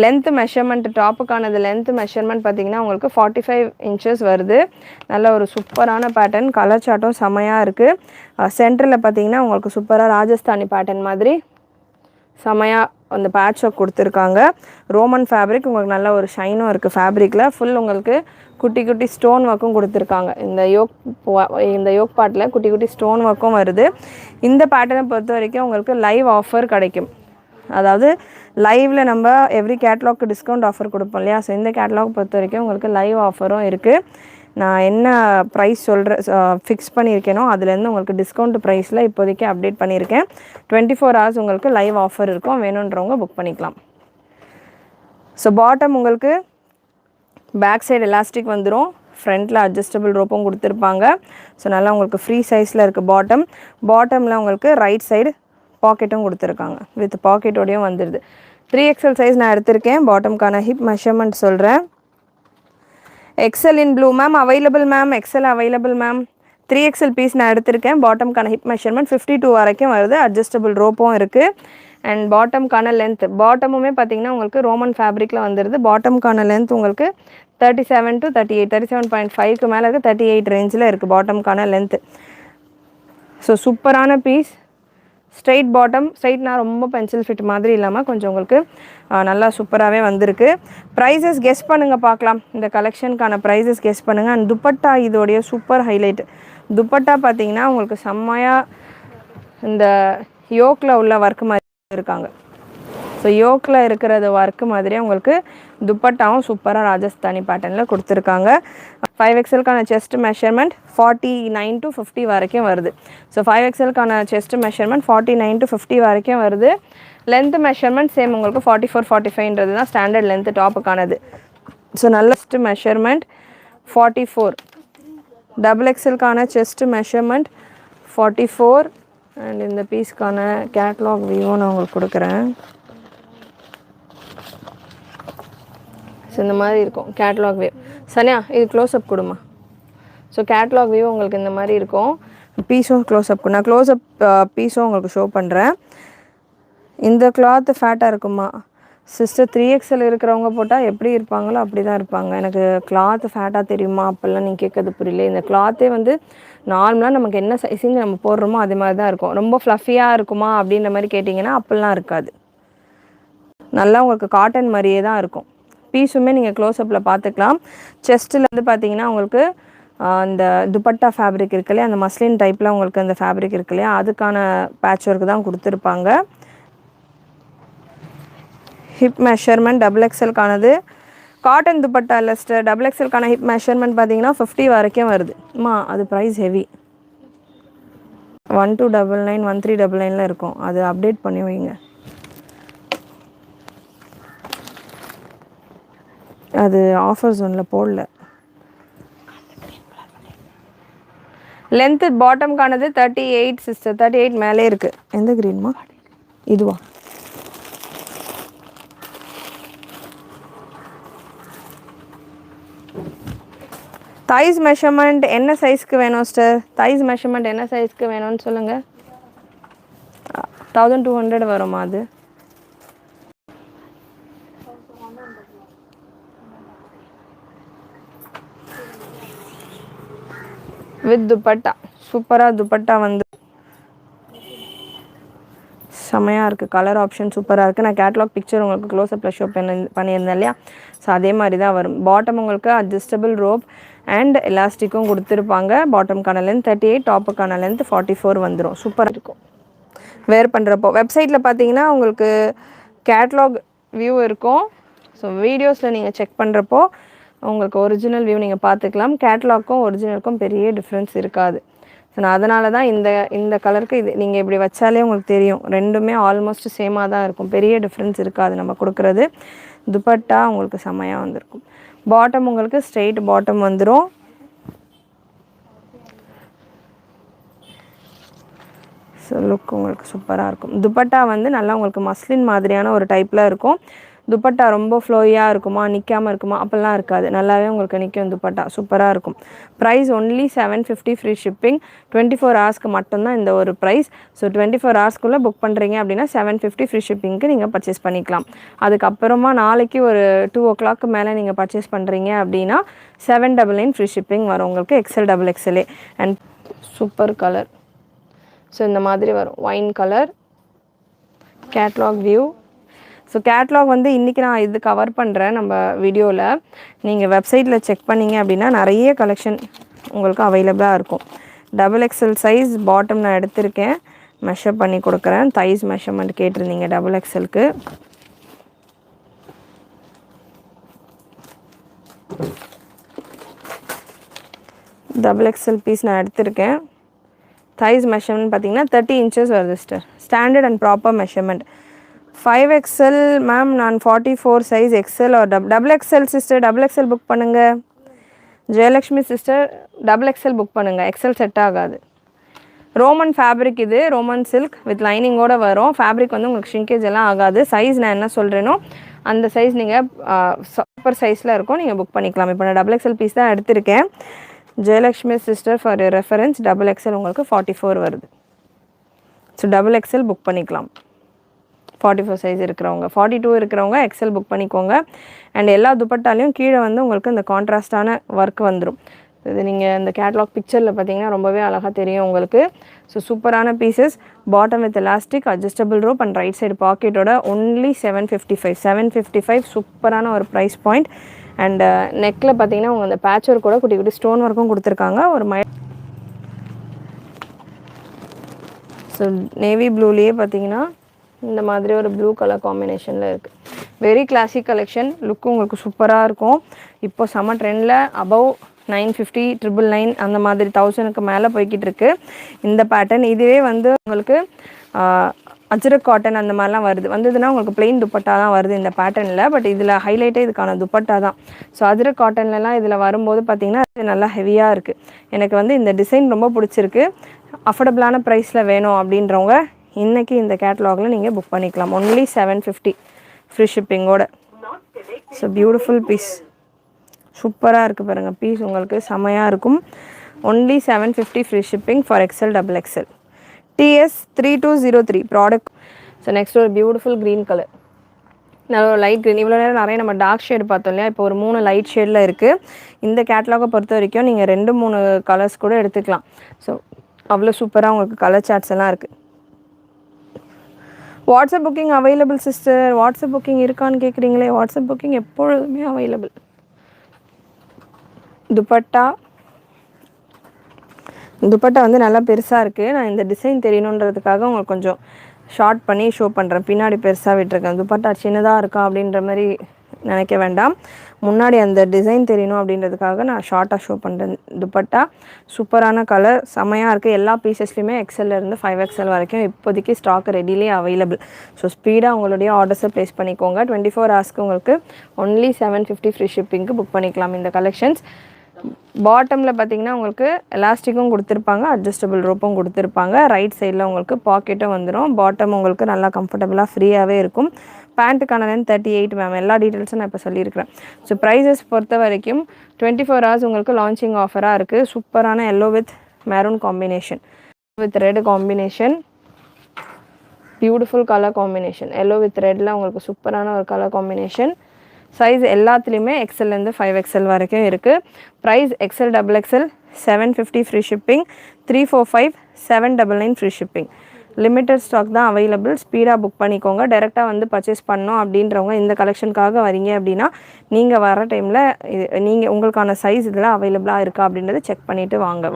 Length measurement டாப்புக்கானது length measurement பார்த்தீங்கன்னா உங்களுக்கு 45 inches வருது. நல்ல ஒரு சூப்பரான பேட்டர்ன். கலர் சார்ட்டும் செமையாக இருக்குது. சென்டரில் பார்த்தீங்கன்னா உங்களுக்கு சூப்பராக ராஜஸ்தானி பேட்டர்ன் மாதிரி செமையாக அந்த பேட்ச் ஒர்க் கொடுத்துருக்காங்க. Roman fabric. உங்களுக்கு நல்ல ஒரு ஷைனும் இருக்குது ஃபேப்ரிக்கில். ஃபுல் உங்களுக்கு குட்டி குட்டி ஸ்டோன் ஒர்க்கும் கொடுத்துருக்காங்க. இந்த யோக் பார்ட்டில் குட்டி குட்டி ஸ்டோன் ஒர்க்கும் வருது. இந்த பேட்டர்னை பொறுத்த வரைக்கும் உங்களுக்கு லைவ் ஆஃபர் கிடைக்கும். அதாவது லைவில் நம்ம எவ்ரி கேட்லாக்கு டிஸ்கவுண்ட் ஆஃபர் கொடுப்போம் இல்லையா. ஸோ இந்த கேட்லாக் பொறுத்த வரைக்கும் உங்களுக்கு லைவ் ஆஃபரும் இருக்குது. நான் என்ன ப்ரைஸ் ஃபிக்ஸ் பண்ணியிருக்கேனோ அதுலேருந்து உங்களுக்கு டிஸ்கவுண்ட் ப்ரைஸில் இப்போதைக்கு அப்டேட் பண்ணியிருக்கேன். 24 hours உங்களுக்கு லைவ் ஆஃபர் இருக்கும். வேணுன்றவங்க புக் பண்ணிக்கலாம். ஸோ பாட்டம் உங்களுக்கு பேக் சைடு எலாஸ்டிக் வந்துடும். ஃப்ரண்ட்டில் அட்ஜஸ்டபிள் ரோப்பும் கொடுத்துருப்பாங்க. ஸோ நல்லா உங்களுக்கு ஃப்ரீ சைஸில் இருக்குது பாட்டமில் உங்களுக்கு ரைட் சைடு பாக்கெட்டும் கொடுத்துருக்காங்க. வித் பாக்கெட்டோடையும் வந்துடுது. 3XL சைஸ் நான் எடுத்திருக்கேன். பாட்டம்க்கான ஹிப் மெஷர்மெண்ட் சொல்கிறேன். XL in blue ma'am available ma'am. XL available ma'am. 3XL piece நான் எடுத்திருக்கேன். பாட்டம்க்கான ஹிப் மெஷர்மெண்ட் 52 வரைக்கும் வருது. அட்ஜஸ்டபிள் ரோப்பும் இருக்குது. அண்ட் பாட்டம்க்கான லென்த் பாட்டமுமே பார்த்தீங்கன்னா உங்களுக்கு ரோமன் ஃபேப்ரிக்கில் வந்துடுது. பாட்டம்க்கான லென்த் உங்களுக்கு 37 to 38 37.5க்கு மேலே இருக்குது. 38 ரேஞ்சில் இருக்குது பாட்டம்க்கான லென்த்து. ஸோ சூப்பரான பீஸ். Straight bottom. ஸ்ட்ரைட்னா ரொம்ப பென்சில் ஃபிட் மாதிரி இல்லாமல் கொஞ்சம் உங்களுக்கு நல்லா சூப்பராகவே வந்திருக்கு. ப்ரைஸஸ் கெஸ் பண்ணுங்கள் பார்க்கலாம். இந்த கலெக்ஷனுக்கான ப்ரைஸஸ் கெஸ் பண்ணுங்கள். அண்ட் துப்பட்டா இதோடைய சூப்பர் ஹைலைட். துப்பட்டா பார்த்தீங்கன்னா உங்களுக்கு செம்மையாக இந்த யோக்கில் உள்ள ஒர்க் மாதிரி இருக்காங்க. ஸோ யோக்கில் இருக்கிறது ஒர்க்கு மாதிரியே உங்களுக்கு துப்பட்டாவும் சூப்பராக ராஜஸ்தானி பேட்டர்னில் கொடுத்துருக்காங்க. 5XLக்கான செஸ்ட் மெஷர்மெண்ட் 49 to 50 வரைக்கும் வருது. ஸோ 5XLக்கான செஸ்ட் மெஷர்மெண்ட் 49 to 50 வரைக்கும் வருது. லென்த் மெஷர்மெண்ட் சேம் உங்களுக்கு 44 45ன்றது தான் ஸ்டாண்டர்ட் லென்த்து டாப்புக்கானது. ஸோ நல்ல செஸ்ட் மெஷர்மெண்ட் 44. XXLக்கான செஸ்ட் மெஷர்மெண்ட் 44. அண்ட் இந்த பீஸ்க்கான கேட்லாக் வியூவும் நான் உங்களுக்கு கொடுக்குறேன். ஸோ இந்த மாதிரி இருக்கும் கேட்லாக் வியூ. சனியா இது க்ளோஸ்அப் கொடுமா. ஸோ கேட்லாக் வியூ உங்களுக்கு இந்த மாதிரி இருக்கும். பீஸும் க்ளோஸ்அப் நான் க்ளோஸ்அப் பீஸும் உங்களுக்கு ஷோ பண்ணுறேன். இந்த கிளாத்து ஃபேட்டாக இருக்குமா சிஸ்டர்? 3XL இருக்கிறவங்க போட்டால் எப்படி இருப்பாங்களோ அப்படி தான் இருப்பாங்க. எனக்கு கிளாத்து ஃபேட்டாக தெரியுமா அப்படிலாம் நீங்கள் கேட்கறது புரியல. இந்த கிளாத்தே வந்து நார்மலாக நமக்கு என்ன சைஸிங் நம்ம போடுறோமோ அதே மாதிரி தான் இருக்கும். ரொம்ப ஃப்ளஃபியாக இருக்குமா அப்படின்ற மாதிரி கேட்டிங்கன்னா அப்படிலாம் இருக்காது. நல்லா உங்களுக்கு காட்டன் மாதிரியே தான் இருக்கும். பீஸுமே நீங்கள் க்ளோஸ்அப்பில் பார்த்துக்கலாம். செஸ்ட்டில் வந்து பார்த்தீங்கன்னா உங்களுக்கு அந்த துப்பட்டா ஃபேப்ரிக் இருக்கு இல்லையா, அந்த மஸ்லின் டைப்பில் உங்களுக்கு அந்த ஃபேப்ரிக் இருக்கு இல்லையா, அதுக்கான பேட்ச் ஒர்க் தான் கொடுத்துருப்பாங்க. ஹிப் மெஷர்மெண்ட் XXLக்கானது காட்டன் துப்பட்டா லெஸ்டர். XXLக்கான ஹிப் மெஷர்மெண்ட் பார்த்தீங்கன்னா 50 வரைக்கும் வருது. அது ப்ரைஸ் ஹெவி. 1299 1399 இருக்கும். அது அப்டேட் பண்ணி வைங்க. அது ஆஃபர் ஜோனில் போடல. Length பாட்டம்கானது 38 sister. 38 மேலே இருக்குது. எந்த க்ரீன்மா? இதுவா? தைஸ் மெஷர்மெண்ட் என்ன சைஸ்க்கு வேணும் சிஸ்டர்? தைஸ் மெஷர்மெண்ட் என்ன சைஸ்க்கு வேணும்னு சொல்லுங்கள். 1200 வருமா அது? வித் துப்பட்டா. சூப்பராக துப்பட்டா வந்து செமையாக இருக்குது. கலர் ஆப்ஷன் சூப்பராக இருக்குது. நான் கேட்லாக் பிக்சர் உங்களுக்கு க்ளோஸ்அப்பில் ஷோ பண்ணியிருந்தேன் இல்லையா, ஸோ அதே மாதிரி தான் வரும். பாட்டம் உங்களுக்கு அட்ஜஸ்டபிள் ரோப் அண்ட் எலாஸ்டிக்கும் கொடுத்துருப்பாங்க. பாட்டம்கான லென்த் 38, டாப்புக்கான லென்த் 44 வந்துடும். சூப்பராக இருக்கும் வேர் பண்ணுறப்போ. வெப்சைட்டில் பார்த்தீங்கன்னா உங்களுக்கு கேட்லாக் வியூ இருக்கும். ஸோ வீடியோஸில் நீங்கள் செக் பண்ணுறப்போ உங்களுக்கு ஒரிஜினல் வியூ நீங்கள் பார்த்துக்கலாம். கேட்லாக்கும் ஒரிஜினலுக்கும் பெரிய டிஃப்ரென்ஸ் இருக்காது. ஸோ நான் அதனால தான் இந்த கலருக்கு இது நீங்கள் இப்படி வச்சாலே உங்களுக்கு தெரியும், ரெண்டுமே ஆல்மோஸ்ட் சேமாக தான் இருக்கும். பெரிய டிஃப்ரென்ஸ் இருக்காது நம்ம கொடுக்குறது. துப்பட்டா உங்களுக்கு செமையாக வந்திருக்கும். பாட்டம் உங்களுக்கு ஸ்ட்ரெயிட் பாட்டம் வந்துடும். ஸோ லுக் உங்களுக்கு சூப்பராக இருக்கும். துப்பட்டா வந்து நல்லா உங்களுக்கு மஸ்லின் மாதிரியான ஒரு டைப்பில் இருக்கும். துப்பட்டா ரொம்ப ஃப்ளோயாக இருக்குமா, நிற்காமல் இருக்குமா அப்படிலாம் இருக்காது. நல்லாவே உங்களுக்கு நிற்கும் துப்பட்டா, சூப்பராக இருக்கும். Price only 750 free shipping. 24 ஹவர்ஸ்க்கு மட்டும்தான் இந்த ஒரு ப்ரைஸ். ஸோ 24 ஹவர்ஸ்க்குள்ளே புக் பண்ணுறீங்க அப்படின்னா 750 ஃப்ரீ ஷிப்பிங்க்கு நீங்கள் பர்ச்சேஸ் பண்ணிக்கலாம். அதுக்கப்புறமா நாளைக்கு ஒரு 2 o'clock மேலே நீங்கள் பர்ச்சேஸ் பண்ணுறீங்க அப்படின்னா 799 ஃப்ரீ ஷிப்பிங் வரும் உங்களுக்கு. XL XXL and super colour. So இந்த மாதிரி வரும் wine colour. Catalogue view. So catalogue வந்து இன்றைக்கி நான் இது கவர் பண்ணுறேன் நம்ம வீடியோவில். நீங்கள் வெப்சைட்டில் செக் பண்ணிங்க அப்படின்னா நிறைய கலெக்ஷன் உங்களுக்கு அவைலபிளாக இருக்கும். XXL சைஸ் பாட்டம் நான் எடுத்திருக்கேன், மெஷர் பண்ணி கொடுக்குறேன். தைஸ் மெஷர்மெண்ட் கேட்டிருந்தீங்க XXLக்கு. XXL பீஸ் நான் எடுத்திருக்கேன். தைஸ் மெஷர்மெண்ட் பார்த்தீங்கன்னா 30 inches வருது sister. Standard and proper measurement. 5XL ma'am, நான் 44 சைஸ் XL ஒரு XXL சிஸ்டர். XXL புக் பண்ணுங்கள். ஜெயலக்ஷ்மி சிஸ்டர் XXL புக் பண்ணுங்கள். XL செட் ஆகாது. ரோமன் ஃபேப்ரிக் இது, ரோமன் சில்க் வித் லைனிங்கோடு வரும். ஃபேப்ரிக் வந்து உங்களுக்கு ஷ்ரிங்கேஜ் எல்லாம் ஆகாது. சைஸ் நான் என்ன சொல்கிறேனோ அந்த சைஸ் நீங்கள் சூப்பர் சைஸில் இருக்கும், நீங்கள் புக் பண்ணிக்கலாம். இப்போ நான் XXL பீஸ் தான் எடுத்திருக்கேன். Jayalakshmi sister for reference XXL உங்களுக்கு 44 வருது. ஸோ XXL புக் பண்ணிக்கலாம். 44 சைஸ் இருக்கிறவங்க, 42 இருக்கிறவங்க XL புக் பண்ணிக்கோங்க. அண்ட் எல்லா துப்பட்டாலையும் கீழே வந்து உங்களுக்கு இந்த கான்ட்ராஸ்டான ஒர்க் வந்துடும். இது நீங்கள் இந்த கேட்லாக் பிக்சரில் பார்த்தீங்கன்னா ரொம்பவே அழகாக தெரியும் உங்களுக்கு. ஸோ சூப்பரான pieces. Bottom with elastic, adjustable rope and right side பாக்கெட்டோட ஒன்லி 755 சூப்பரான ஒரு ப்ரைஸ் பாயிண்ட். அண்ட் நெக்கில் பார்த்தீங்கன்னா உங்கள் அந்த பேட்ச் ஒர்க் கூட குட்டி குட்டி ஸ்டோன் ஒர்க்கும் கொடுத்துருக்காங்க. ஒரு ஸோ நேவி ப்ளூலேயே பார்த்தீங்கன்னா இந்த மாதிரி ஒரு ப்ளூ கலர் காம்பினேஷனில் இருக்குது. Very classic collection. லுக்கும் உங்களுக்கு சூப்பராக இருக்கும். இப்போ செம்ம ட்ரெண்டில் அபவ் 950, 999 அந்த மாதிரி 1000க்கு மேலே போய்கிட்டு இருக்கு இந்த பேட்டர்ன். இதுவே வந்து உங்களுக்கு அஜ்ரக் காட்டன் அந்த மாதிரிலாம் வந்ததுன்னா உங்களுக்கு பிளெயின் துப்பட்டா தான் வருது இந்த பேட்டர்னில். பட் இதில் ஹைலைட்டே இதுக்கான துப்பட்டா தான். ஸோ அஜ்ரக் காட்டன்லலாம் இதில் வரும்போது பார்த்திங்கன்னா இது நல்லா ஹெவியாக இருக்குது. எனக்கு வந்து இந்த டிசைன் ரொம்ப பிடிச்சிருக்கு. அஃபோர்டபுளான ப்ரைஸில் வேணும் அப்படின்றவங்க இன்றைக்கி இந்த கேட்லாகில் நீங்கள் புக் பண்ணிக்கலாம். ஒன்லி 750 ஃப்ரீ ஷிப்பிங்கோட. ஸோ பியூட்டிஃபுல் பீஸ், சூப்பராக இருக்குது பாருங்கள். பீஸ் உங்களுக்கு செமையாக இருக்கும். Only 750 free shipping for XL XXL. TS3203 product. So next ஒரு பியூட்டிஃபுல் க்ரீன் கலர். நல்ல ஒரு லைட் க்ரீன். இவ்வளோ நேரம் நிறைய நம்ம டார்க் ஷேடு பார்த்தோம் இல்லையா, இப்போ ஒரு 3 லைட் ஷேடில் இருக்குது. இந்த கேட்லாகை பொறுத்த வரைக்கும் நீங்கள் 2-3 கலர்ஸ் கூட எடுத்துக்கலாம். ஸோ அவ்வளோ சூப்பராக உங்களுக்கு கலர் சார்ட்ஸ் எல்லாம் இருக்குது. WhatsApp booking available sister. WhatsApp booking இருக்கான்னு கேட்குறீங்களே, வாட்ஸ்அப் புக்கிங் எப்பொழுதுமே அவைலபிள். துப்பட்டா வந்து நல்லா பெருசாக இருக்குது. நான் இந்த டிசைன் தெரியணுன்றதுக்காக உங்களுக்கு கொஞ்சம் ஷார்ட் பண்ணி ஷோ பண்ணுறேன். பின்னாடி பெருசாக விட்டுருக்கேன். துப்பட்டா சின்னதாக இருக்கா அப்படின்ற மாதிரி நினைக்க வேண்டாம். முன்னாடி அந்த டிசைன் தெரியணும் அப்படின்றதுக்காக நான் ஷார்ட்டாக ஷோ பண்ணுறேன். துப்பட்டா சூப்பரான கலர், செமையாக இருக்குது. எல்லா பீசஸ்லையுமே XLலேருந்து 5XL வரைக்கும் இப்போதைக்கு ஸ்டாக் ரெடிலே அவைலபிள். ஸோ ஸ்பீடாக உங்களுடைய ஆர்டர்ஸை ப்ளேஸ் பண்ணிக்கோங்க. 24 ஹவர்ஸ்க்கு உங்களுக்கு ஒன்லி 750 ஃப்ரீ ஷிப்பிங்க்கு புக் பண்ணிக்கலாம் இந்த கலெக்ஷன்ஸ். பாட்டமில் பார்த்தீங்கன்னா உங்களுக்கு எலாஸ்டிக்கும் கொடுத்துருப்பாங்க, அட்ஜஸ்டபிள் ரோப்பும் கொடுத்துருப்பாங்க. ரைட் சைடில் உங்களுக்கு பாக்கெட்டும் வந்துடும். பாட்டம் உங்களுக்கு நல்லா கம்ஃபர்டபுளாக ஃப்ரீயாகவே இருக்கும். பேண்ட்டுக்கான லென்த் 38 மேம். எல்லா டீட்டெயில்ஸும் நான் இப்போ சொல்லியிருக்கிறேன். ஸோ ப்ரைஸஸ் பொறுத்த வரைக்கும் 24 ஹவர்ஸ் உங்களுக்கு லான்ச்சிங் ஆஃபராக இருக்குது. சூப்பரான yellow with maroon combination, with red combination, beautiful colour combination. Yellow with ரெட்டில் உங்களுக்கு சூப்பரான ஒரு கலர் காம்பினேஷன். சைஸ் எல்லாத்துலேயுமே XLலேருந்து 5XL வரைக்கும் இருக்குது. Price XL XXL 750 free shipping, 345 799 free shipping. Limited stock தான் அவைலபிள். ஸ்பீடாக புக் பண்ணிக்கோங்க. டைரெக்டாக வந்து பர்ச்சேஸ் பண்ணோம் அப்படின்றவங்க இந்த கலெக்ஷனுக்காக வரீங்க அப்படின்னா நீங்கள் வர டைமில் நீங்கள் உங்களுக்கான சைஸ் இதெல்லாம் அவைலபிளாக இருக்கா அப்படின்றத செக் பண்ணிவிட்டு வாங்க.